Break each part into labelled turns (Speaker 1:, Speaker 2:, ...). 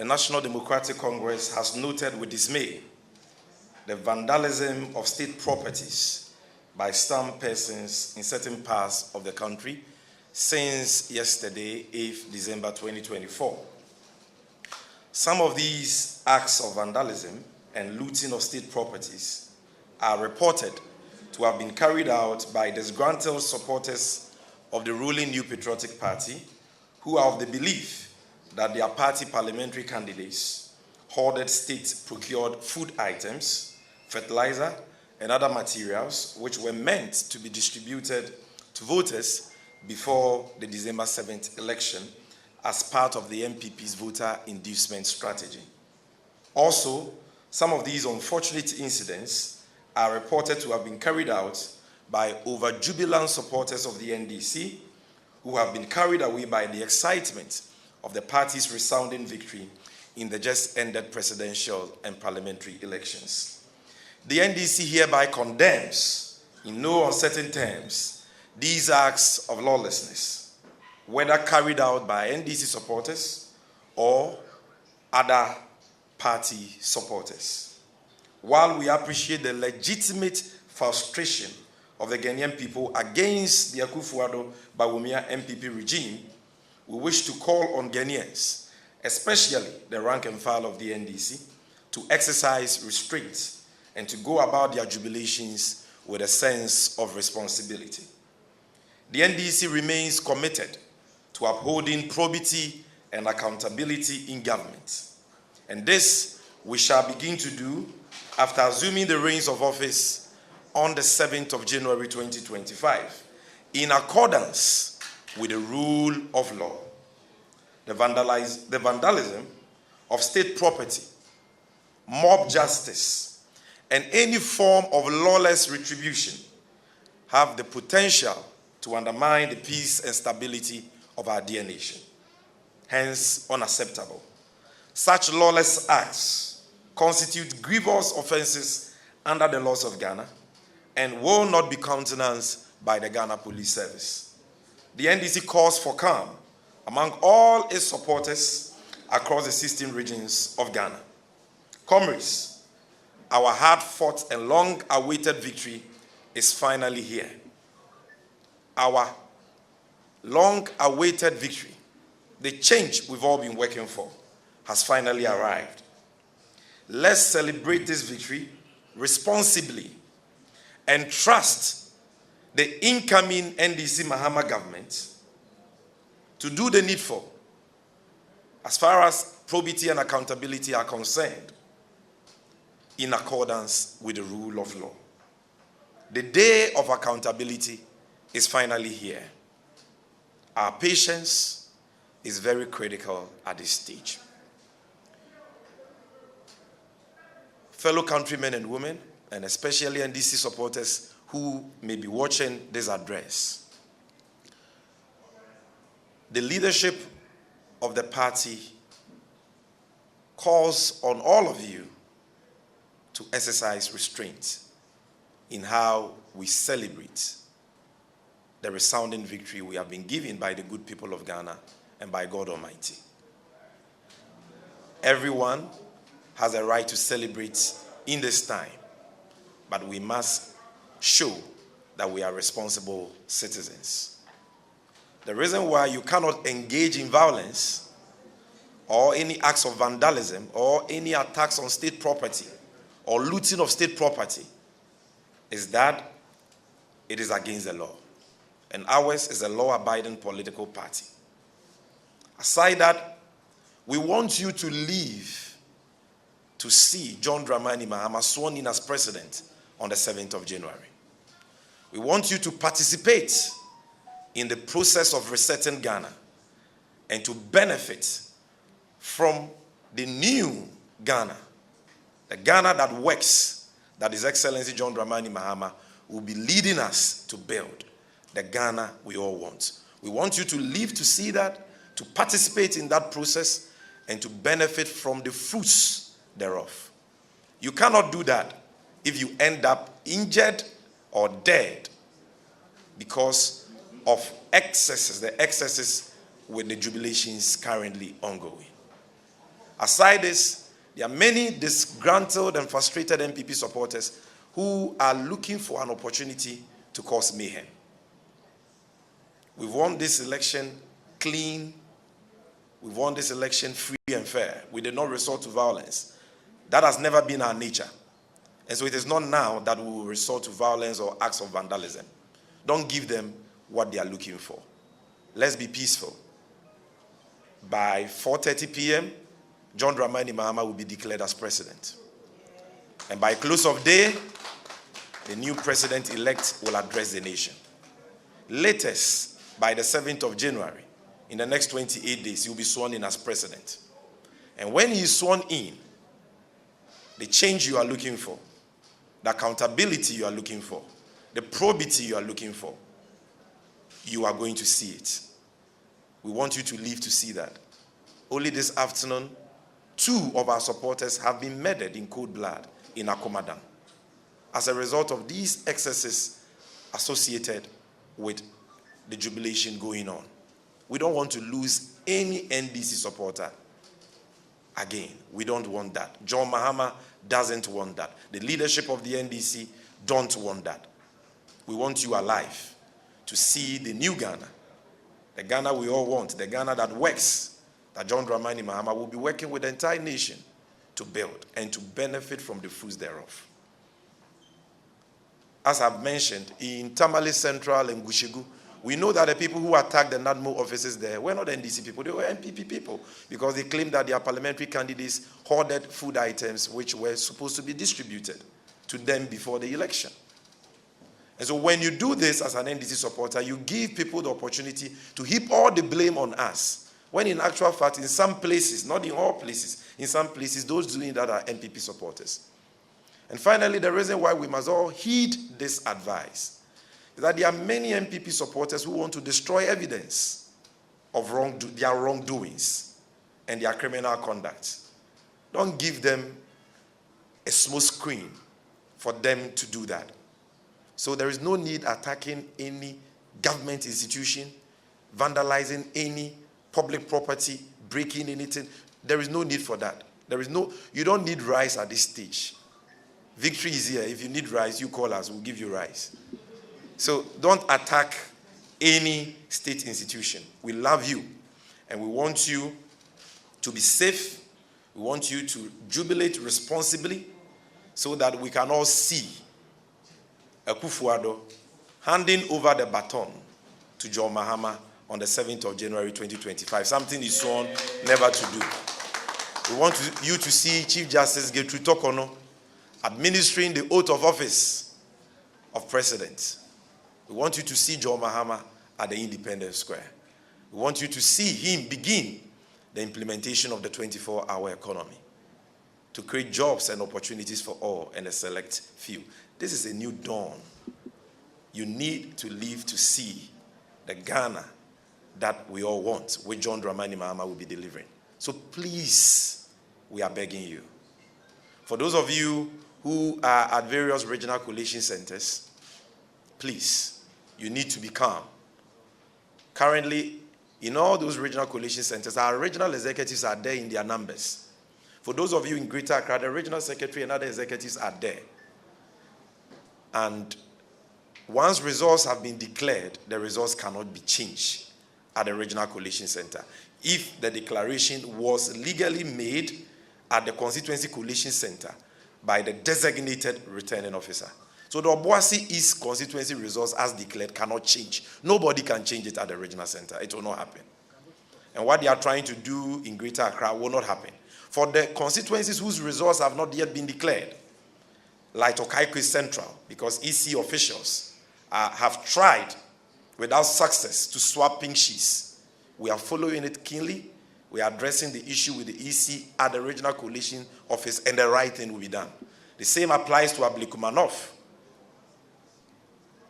Speaker 1: National Democratic Congress has noted with dismay the vandalism of state properties by some persons in certain parts of the country since yesterday, 8th December 2024. Some of these acts of vandalism and looting of state properties are reported to have been carried out by disgruntled supporters of the ruling New Patriotic Party, who are of the belief that their party parliamentary candidates hoarded state-procured food items, fertilizer, and other materials which were meant to be distributed to voters before the December 7th election as part of the MPP's voter inducement strategy. Also, some of these unfortunate incidents are reported to have been carried out by over-jubilant supporters of the NDC who have been carried away by the excitement of the party's resounding victory in the just ended presidential and parliamentary elections. The NDC hereby condemns, in no uncertain terms, these acts of lawlessness, whether carried out by NDC supporters or other party supporters. While we appreciate the legitimate frustration of the Ghanaian people against the Akufo-Addo-Bawumia MPP regime, we wish to call on Ghanaians, especially the rank and file of the NDC, to exercise restraint and to go about their jubilations with a sense of responsibility. The NDC remains committed to upholding probity and accountability in government. And this we shall begin to do after assuming the reins of office on the 7th of January 2025, in accordance with the rule of law. The vandalism of state property, mob justice, and any form of lawless retribution have the potential to undermine the peace and stability of our dear nation. Hence, unacceptable. Such lawless acts constitute grievous offenses under the laws of Ghana and will not be countenanced by the Ghana Police Service. The NDC calls for calm among all its supporters across the 16 regions of Ghana. Comrades, our hard-fought and long-awaited victory is finally here. Our long-awaited victory, the change we've all been working for, has finally arrived. Let's celebrate this victory responsibly and trust the incoming NDC Mahama government to do the needful as far as probity and accountability are concerned in accordance with the rule of law. The day of accountability is finally here. Our patience is very critical at this stage. Fellow countrymen and women, and especially NDC supporters who may be watching this address, the leadership of the party calls on all of you to exercise restraint in how we celebrate the resounding victory we have been given by the good people of Ghana and by God Almighty. Everyone has a right to celebrate in this time, but we must show that we are responsible citizens. The reason why you cannot engage in violence or any acts of vandalism or any attacks on state property or looting of state property is that it is against the law. And ours is a law-abiding political party. Aside that, we want you to leave to see John Dramani Mahama sworn in as president on the 7th of January. We want you to participate in the process of resetting Ghana and to benefit from the new Ghana, the Ghana that works, that His Excellency John Dramani Mahama will be leading us to build, the Ghana we all want. We want you to live to see that, to participate in that process, and to benefit from the fruits thereof. You cannot do that if you end up injured or dead because of excesses, the excesses with the jubilations currently ongoing. Aside this, there are many disgruntled and frustrated NPP supporters who are looking for an opportunity to cause mayhem. We've won this election clean. We've won this election free and fair. We did not resort to violence. That has never been our nature. And so it is not now that we will resort to violence or acts of vandalism. Don't give them what they are looking for. Let's be peaceful. By 4:30 p.m., John Dramani Mahama will be declared as president. And by close of day, the new president-elect will address the nation. Latest, by the 7th of January, in the next 28 days, he will be sworn in as president. And when he is sworn in, the change you are looking for, the accountability you are looking for, the probity you are looking for, you are going to see it. We want you to live to see that. Only this afternoon, 2 of our supporters have been murdered in cold blood in Akomadan as a result of these excesses associated with the jubilation going on. We don't want to lose any NDC supporter again. We don't want that. John Mahama doesn't want that. The leadership of the NDC don't want that. We want you alive to see the new Ghana, the Ghana we all want, the Ghana that works, that John Dramani Mahama will be working with the entire nation to build and to benefit from the fruits thereof. As I've mentioned, in Tamale Central and Gushegu, we know that the people who attacked the NADMO offices there were not NDC people, they were NPP people, because they claimed that their parliamentary candidates hoarded food items which were supposed to be distributed to them before the election. And so when you do this as an NDC supporter, you give people the opportunity to heap all the blame on us, when in actual fact, in some places, not in all places, in some places, those doing that are NPP supporters. And finally, the reason why we must all heed this advice is that there are many NPP supporters who want to destroy evidence of their wrongdoings and their criminal conduct. Don't give them a smoke screen for them to do that. So there is no need attacking any government institution, vandalizing any public property, breaking anything. There is no need for that. You don't need rice at this stage. Victory is here. If you need rice, you call us, we'll give you rice. So don't attack any state institution. We love you, and we want you to be safe. We want you to jubilate responsibly so that we can all see Akufo-Addo handing over the baton to John Mahama on the 7th of January 2025, something he's sworn never to do. We want you to see Chief Justice Gertrude Tokono administering the oath of office of president. We want you to see John Mahama at the Independence Square. We want you to see him begin the implementation of the 24-hour economy to create jobs and opportunities for all and a select few. This is a new dawn. You need to live to see the Ghana that we all want, which John Dramani Mahama will be delivering. So please, we are begging you. For those of you who are at various regional coalition centers, please, you need to be calm. Currently, in all those regional coalition centers, our regional executives are there in their numbers. For those of you in Greater Accra, the regional secretary and other executives are there. And once results have been declared, the results cannot be changed at the regional coalition center. If the declaration was legally made at the constituency coalition center by the designated returning officer. So the Obuasi East constituency results as declared cannot change. Nobody can change it at the regional center. It will not happen. And what they are trying to do in Greater Accra will not happen. For the constituencies whose results have not yet been declared, like Okaikwe Central, because EC officials have tried without success to swap pink sheets. We are following it keenly. We are addressing the issue with the EC at the regional coalition office, and the right thing will be done. The same applies to Ablikumanov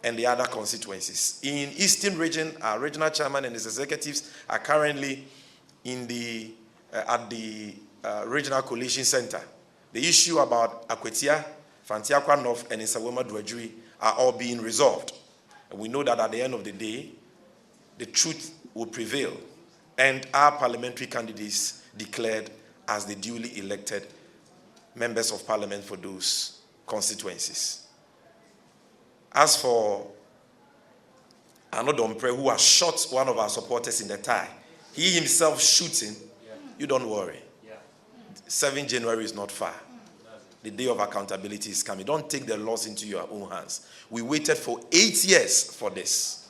Speaker 1: and the other constituencies. In Eastern Region, our regional chairman and his executives are currently at the regional coalition center. The issue about Akwetia, Fantiakwa North, and Nsawema Dwajuri are all being resolved. And we know that at the end of the day, the truth will prevail, and our parliamentary candidates declared as the duly elected members of parliament for those constituencies. As for Anodompre, who has shot one of our supporters in the thigh, he himself shooting, you don't worry. 7 January is not far. The day of accountability is coming. Don't take the laws into your own hands. We waited for 8 years for this.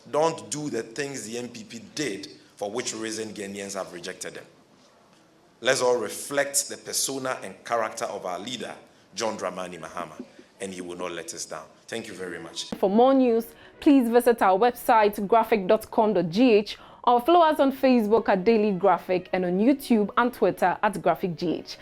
Speaker 1: Don't do the things the MPP did, for which reason Ghanaians have rejected them. Let's all reflect the persona and character of our leader, John Dramani Mahama, and he will not let us down. Thank you very much.
Speaker 2: For more news, please visit our website, graphic.com.gh, or follow us on Facebook at Daily Graphic and on YouTube and Twitter at GraphicGH.